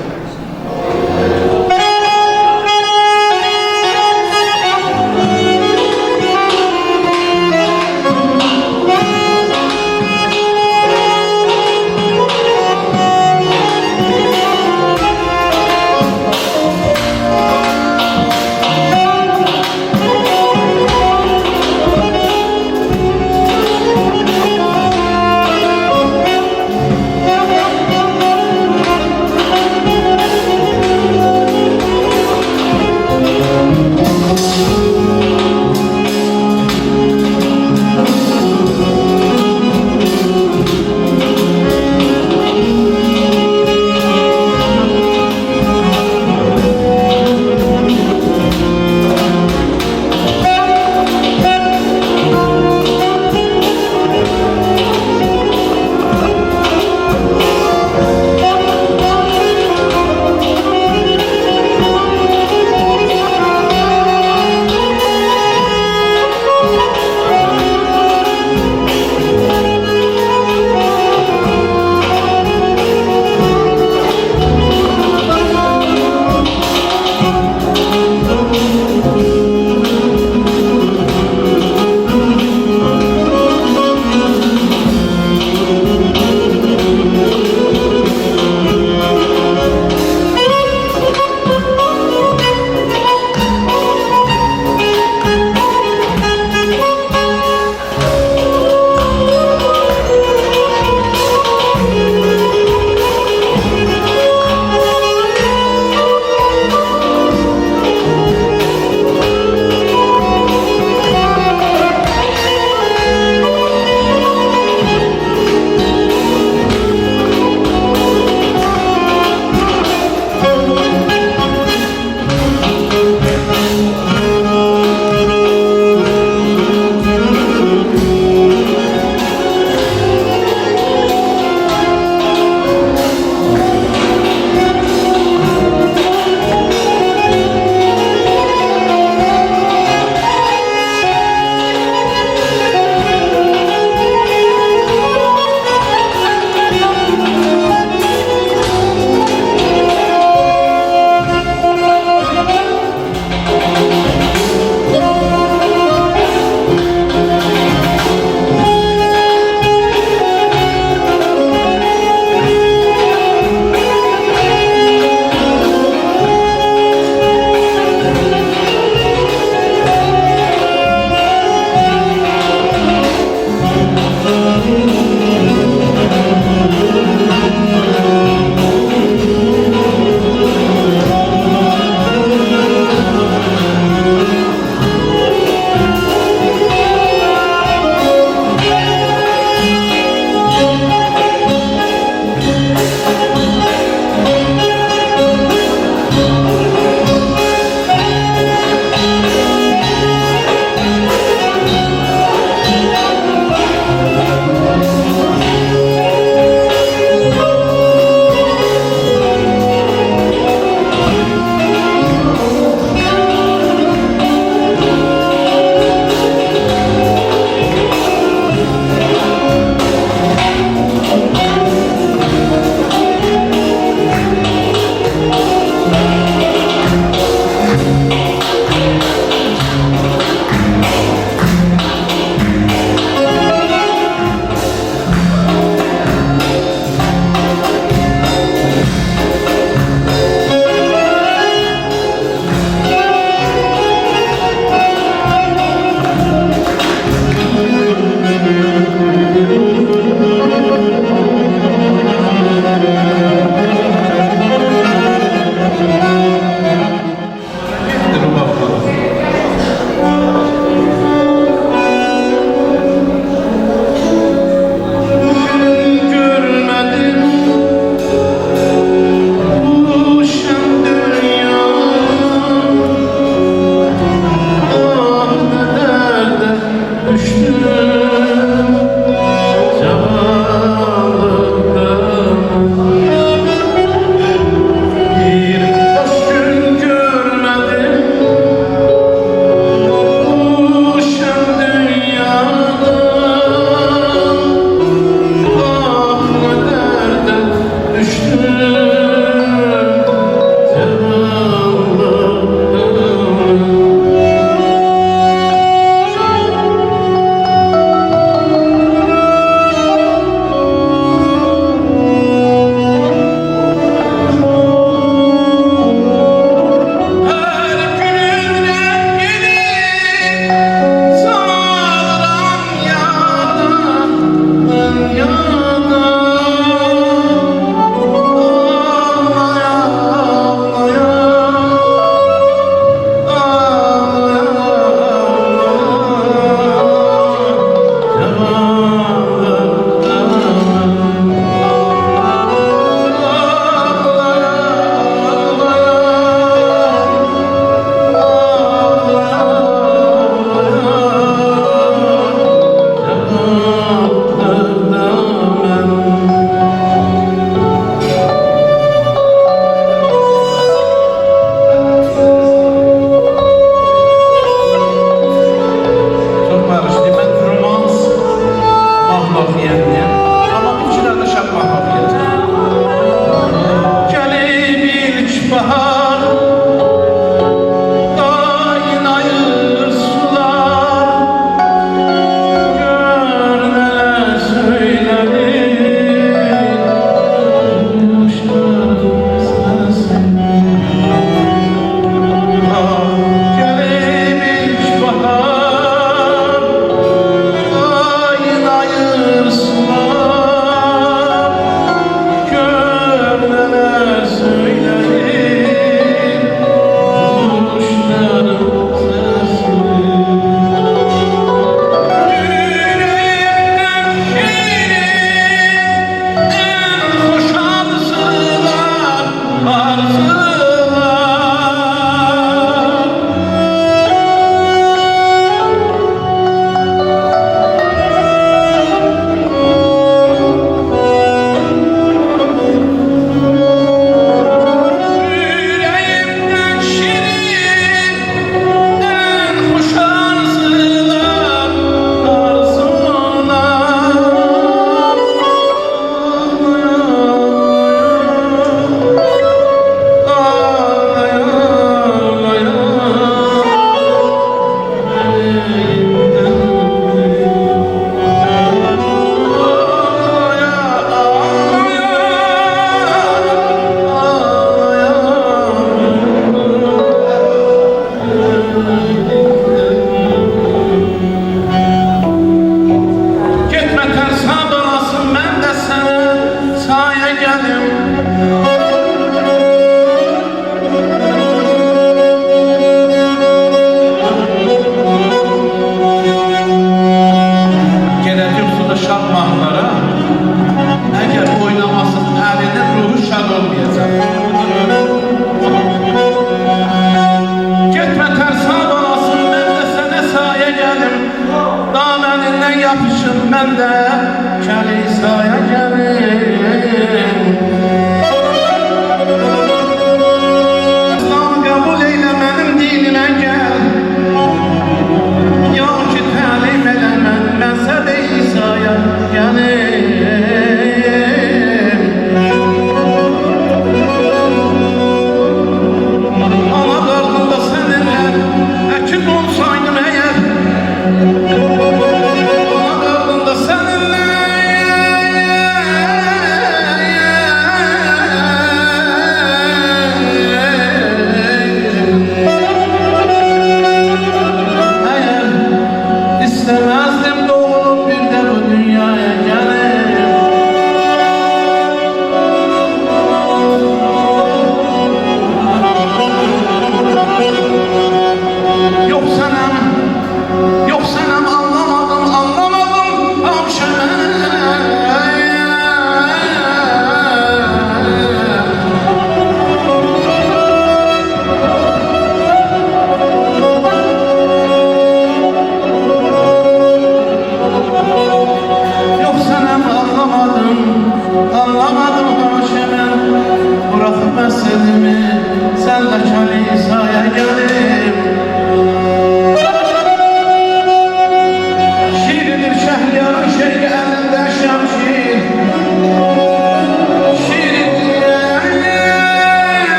Yok sanam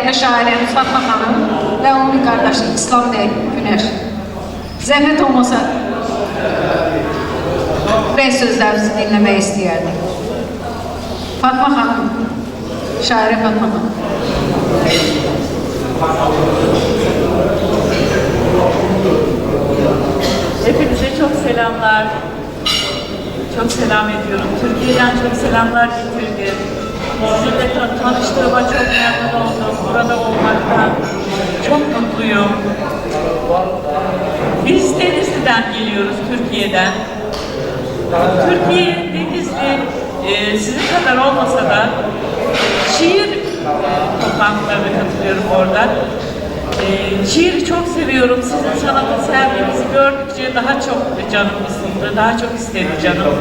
dəyərli şairimiz Fatma xanım və onun qardaşı İslam bəy Günəş. Zəhmət olmasa bəy sözlərinizi dinləmək istəyərdim. Fatma xanım, şairə Fatma xanım.
Hepinize çok selamlar. Çok selam ediyorum. Türkiye'den çok selamlar getirdim. Sizinle tanıştığıma çok memnun oldum. Burada olmaktan çok mutluyum. Biz Denizli'den geliyoruz, Türkiye'den. Türkiye, Denizli sizin kadar olmasa da şiir toplantılarına katılıyorum orada. Şiiri çok seviyorum. Sizin sanatı sevdiğinizi gördükçe daha çok canım ısındı, daha çok istedi canım.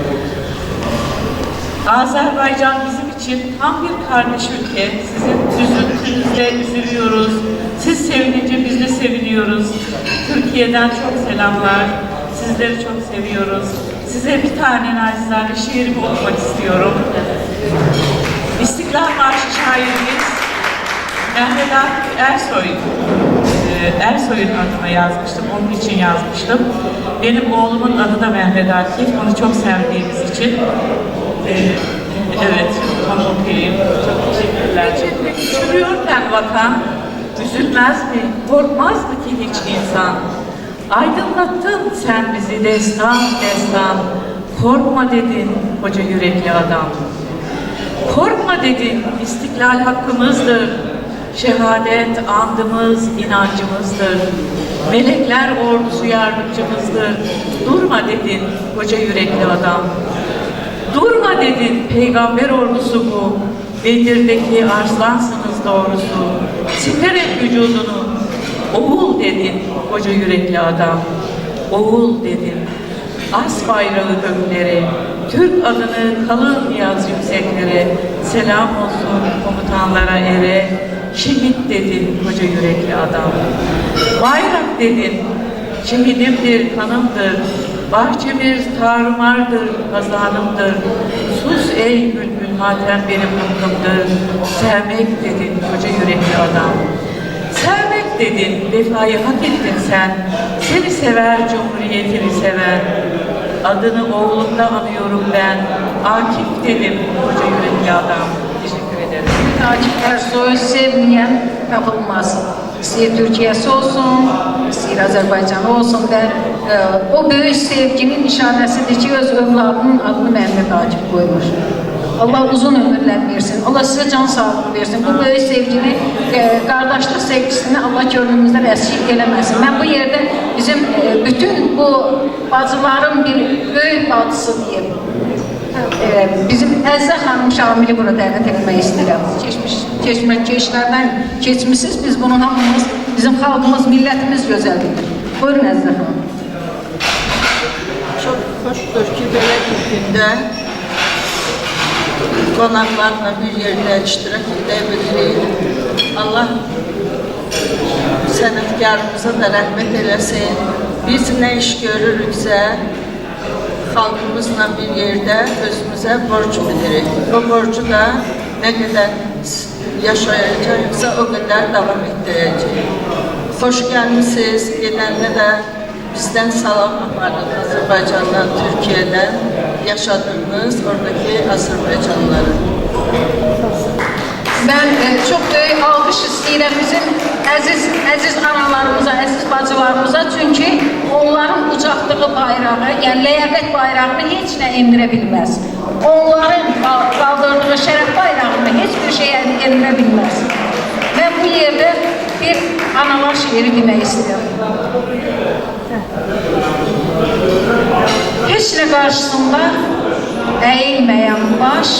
Azerbaycan bizim için tam bir kardeş ülke. Sizin üzüntünüzle üzülüyoruz. Siz sevinince biz de seviniyoruz. Türkiye'den çok selamlar. Sizleri çok seviyoruz. Size bir tane nacizane şiirimi okumak istiyorum. İstiklal Marşı şairimiz Mehmet Akif Ersoy. Ersoy'un adına yazmıştım, onun için yazmıştım. Benim oğlumun adı da Mehmet Akif, onu çok sevdiğimiz için. Evet, onu okuyayım. Çok teşekkürler. Çürüyorken vatan, üzülmez mi, korkmaz mı ki hiç insan? Aydınlattın sen bizi destan destan, korkma dedin koca yürekli adam. Korkma dedin, istiklal hakkımızdır. Şehadet andımız, inancımızdır. Melekler ordusu yardımcımızdır. Durma dedin koca yürekli adam. Durma dedin peygamber ordusu bu. Bedir'deki arslansınız doğrusu. Siperek vücudunu. Oğul dedin koca yürekli adam. Oğul dedin. As bayrağı göklere. Türk adını kalın yaz yükseklere. Selam olsun komutanlara ere. Şehit dedin koca yürekli adam. Bayrak dedin, şehidimdir, kanımdır. Bahçemiz tarumardır, kazanımdır. Sus ey bülbül, matem benim hakkımdır. Sevmek dedin koca yürekli adam. Sevmek dedin, vefayı hak ettin sen. Seni sever, cumhuriyetini sever. Adını oğlumda anıyorum ben. Akif dedim koca yürekli adam. Teşekkür ederim.
Akif Ersoy sevmeyen tapılmaz. İstəyir Türkiyəsi olsun, istəyir Azərbaycanı olsun və o böyük sevginin nişanəsidir ki, öz övladının adını Məhəmməd Akif qoymuş. Allah uzun ömürlər versin, Allah sizə can sağlığı versin. Bu böyük sevgini, qardaşlıq sevgisini Allah gönlümüzdən əskik eləməsin. Mən bu yerdə bizim bütün bu bacıların bir böyük bacısı deyim. Bizim Əzzə xanım Şamili bura dəvət etmək istəyirəm. Keçmişlərdən keçmişsiz, biz bunu hamımız, bizim xalqımız, millətimiz gözəldir. Buyurun Əzzə xanım.
Çok hoşdur ki, böyle bir günde qonaqlarla bir yerdə iştirak edə bilirik. Allah sənətkarımıza da rəhmət eləsin. Biz nə iş görürüksə, xalqımızla bir yerdə özümüzə borc bilirik. O borcu da nə qədər yaşayacaqsa o qədər davam etdirəcək. Xoş gəlmişsiniz, gedəndə də bizdən salam aparın Azərbaycandan, Türkiyədən yaşadığınız oradaki Azərbaycanlıları.
Ben çok büyük alkış istəyirəm bizim əziz analarımıza, əziz bacılarımıza. Çünki onların ucaqdığı bayrağı, yəni ləyaqət bayrağını heç nə endirə bilməz. Onların qaldırdığı şərəf bayrağını heç bir şey endirə bilməz. Mən bu yerdə bir analar şiiri demək istəyirəm. Heç nə qarşısında əyilməyən baş,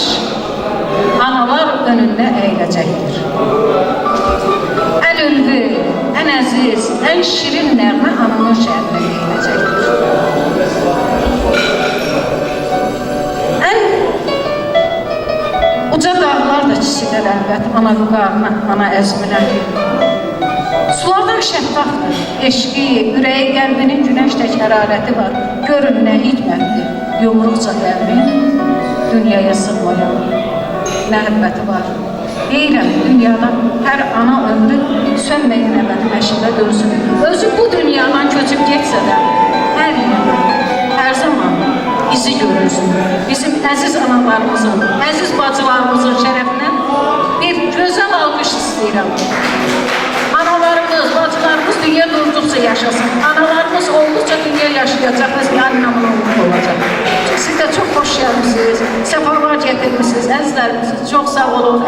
analar önündə əyiləcəkdir. Ən ülvi, ən əziz, ən şirin nəğmə ananın şəhərində əyiləcəkdir. Ən uca dağlar da çiçilər əlbət, ana vüqarına, ana əzminə. Sulardan şəffafdır, eşqi, ürəyi, qəlbinin günəş tək hərarəti var. Görün nə hikmətdir, yumruqca qəlbin dünyaya sığmayan məhəbbəti var. Deyirəm, dünyada hər ana ömrü sönməyən əbədi məşqlə dönsün. Özü bu dünyadan köçüb getsə də, hər yana, hər zaman bizi görürsün. Bizim əziz analarımızın, əziz bacılarımızın şərəfindən bir gözəl alqış istəyirəm. Analarımız, bacılarımız dünya durduqca yaşasın. Analarımız olduqca dünya yaşayacaq və yarınamın olacaq. Siz də çox xoş gəlmişsiniz, səfalar gətirmişsiniz, əzizlərimiz. Çox sağ olun,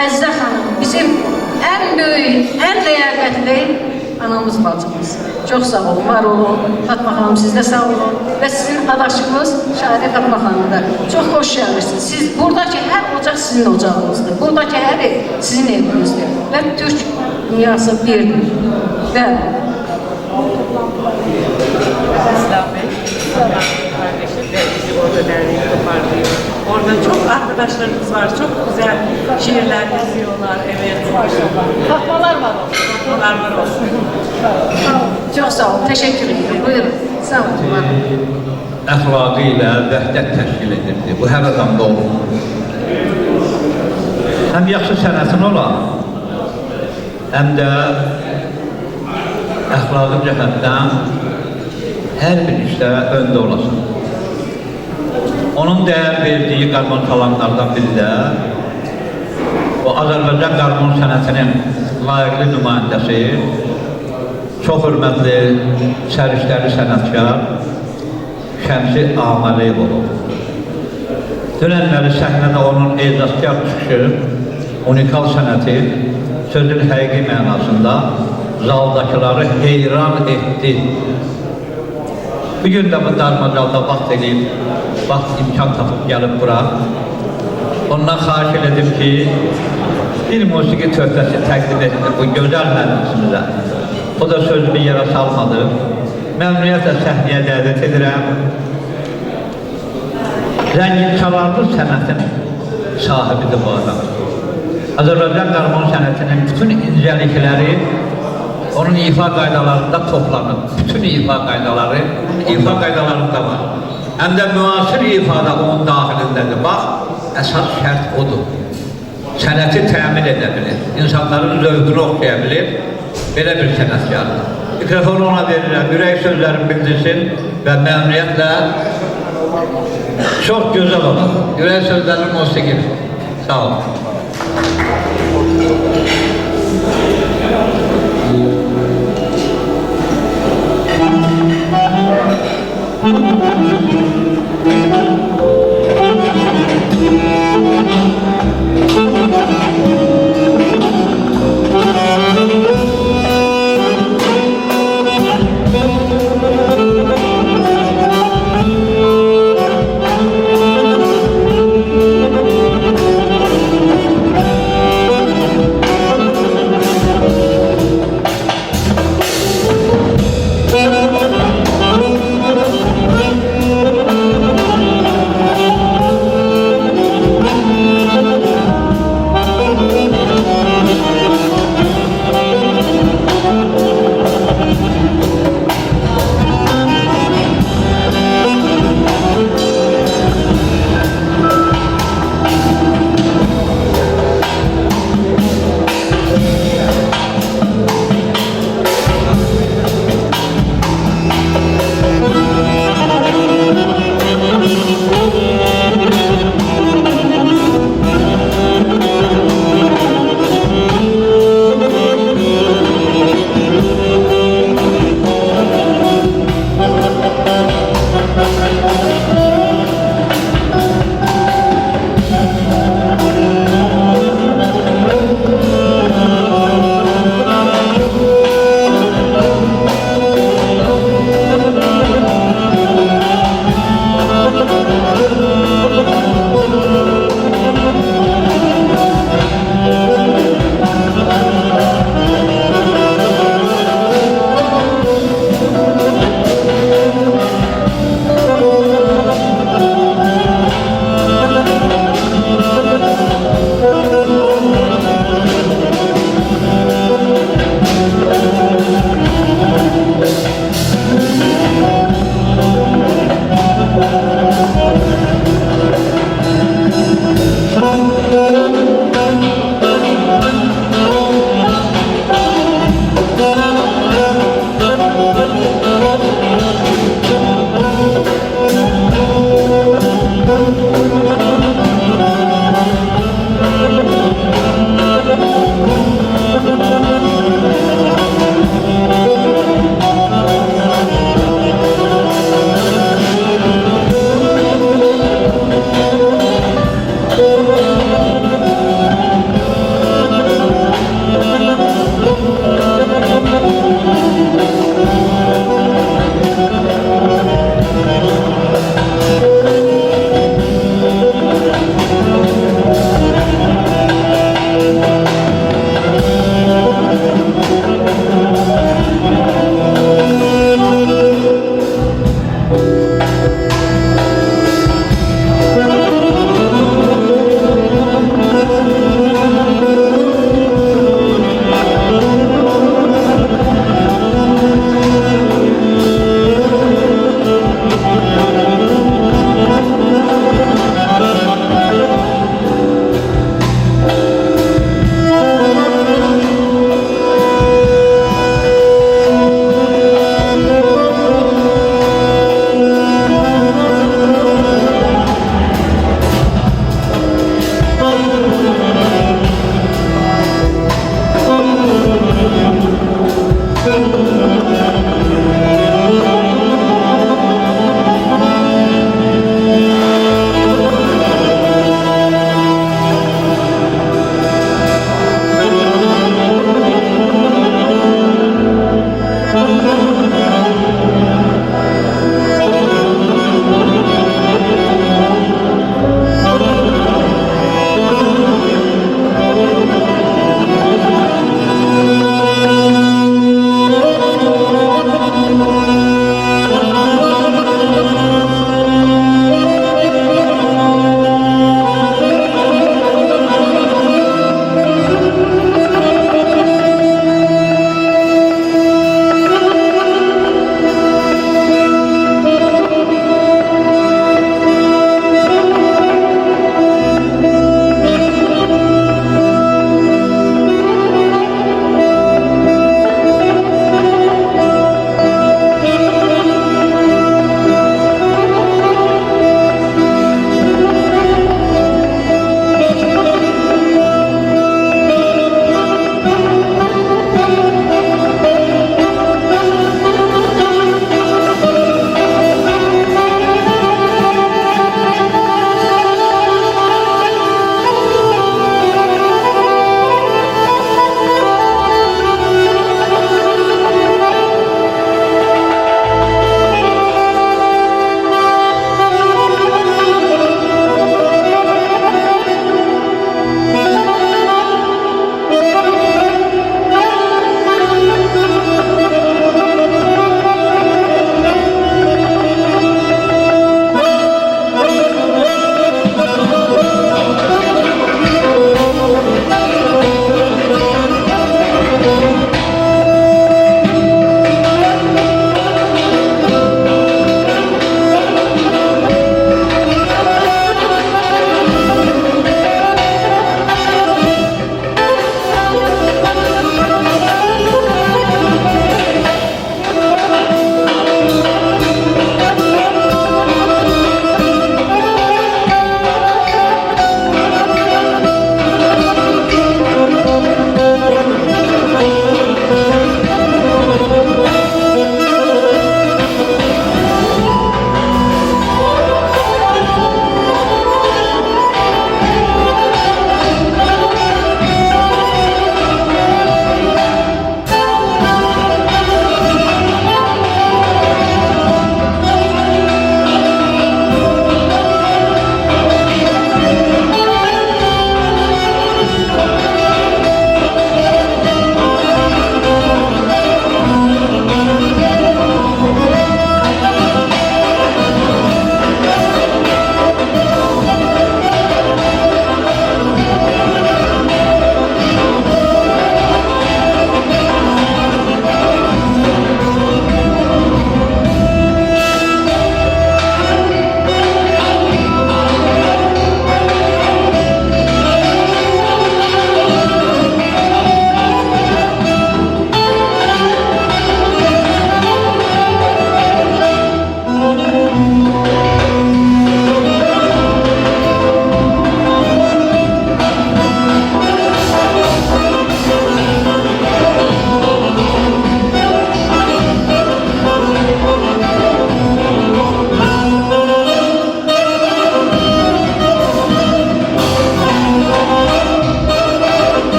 Əzizə xanım. Bizim ən böyük, ən ləyaqətli anamız, bacımız. Çox sağ olun, var olun. Fatma xanım, siz də sağ olun. Və sizin adaşınız Şahide Fatma xanım da. Çox xoş gəlmişsiniz. Siz, buradakı hər ocaq sizin ocağınızdır. Buradakı hər ev sizin evinizdir. Və Türk dünyası birdir. Və
İslam Bey, kardeşim de bizi orada derneği toparlıyor. Orada çok arkadaşlarımız var, çok güzel şiirler yazıyorlar, evet.
Fatmalar var orada.
Fatmalar var olsun.
çox sağ olun, təşəkkür ederim. Buyurun, sağ olun.
Əxlaqı ilə vəhdət təşkil edirdi. Bu hər adamda olur. Həm yaxşı sənətin olan, həm də əxlaqı cəhətdən hər bir işdə öndə olasın. Onun dəyər verdiyi qarmon talanlardan biri də o Azərbaycan qarmon sənətinin layiqli nümayəndəsi, çox hörmətli, səriştəli sənətkar Şəmsi Ağməliyev olub. Dünənləri səhnədə onun ecazkar çıxışı, unikal sənəti sözün həqiqi mənasında zaldakıları heyran etdi. Bugün də bu darmacalda vaxt edib, vaxt imkan tapıb gəlib bura. Ondan xahiş edim ki, bir musiqi töhfəsi təqdim etdi bu gözəl məclisimizə. O da sözünü yerə salmadı. Məmnuniyyətlə səhnəyə dəvət edirəm. Zəngin çalarlı sənətin sahibidir bu adam. Azərbaycan qarmon sənətinin bütün incəlikləri onun ifa qaydalarında toplanır. Bütün ifa qaydalarında var. Həm də müasir ifada onun daxilindədir. Bax, əsas şərt odur. Sənəti təmin edə bilir. İnsanların zövqünü oxuya bilir. Belə bir sənətkardır. Mikrofonu ona verirəm, ürək sözlərini bildirsin və məmnuniyyətlə çox gözəl olur. Ürək sözlərinin musiqisi. Sağ olun.